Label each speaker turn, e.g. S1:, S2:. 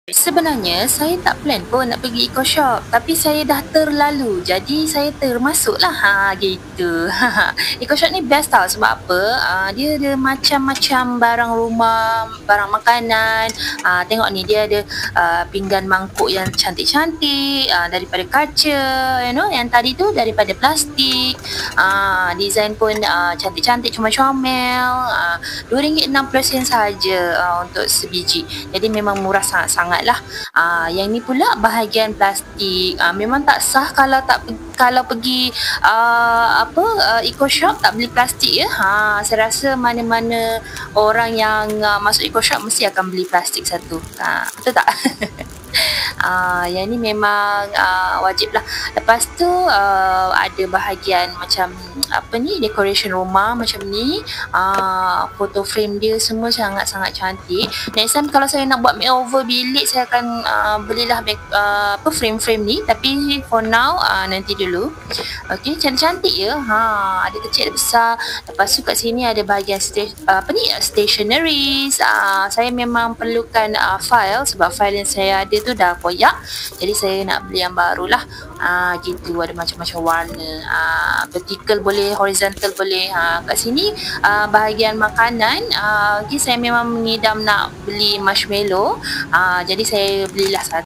S1: Sebenarnya saya tak plan pun nak pergi eco shop, tapi saya dah terlalu, jadi saya termasuklah. Gitu. Eco shop ni best tau, sebab apa? Dia ada macam-macam barang rumah, barang makanan. Tengok ni, dia ada pinggan mangkuk yang cantik-cantik, daripada kaca, yang tadi tu daripada plastik. Design pun cantik-cantik, comel-comel. RM2.60 saja untuk sebiji. Jadi memang murah sangat-sangat lah. Yang ni pula bahagian plastik. Memang tak sah kalau pergi eco shop tak beli plastik ya. Saya rasa mana-mana orang yang masuk eco shop mesti akan beli plastik satu. Betul tak? Yang ni memang wajib lah. Lepas tu ada bahagian macam decoration rumah macam ni. Photo frame dia semua sangat-sangat cantik. Next time kalau saya nak buat makeover bilik, saya akan belilah frame-frame ni. Tapi for now nanti dulu. Okey, cantik-cantik ya. Ada kecil ada besar. Lepas tu kat sini ada bahagian stationeries. Saya memang perlukan file, sebab file yang saya ada tu dah koyak. Jadi saya nak beli yang baru lah. Gitu, ada macam-macam warna. Vertical boleh, horizontal boleh. Kat sini bahagian makanan. Saya memang mengidam nak beli marshmallow. Jadi saya belilah satu.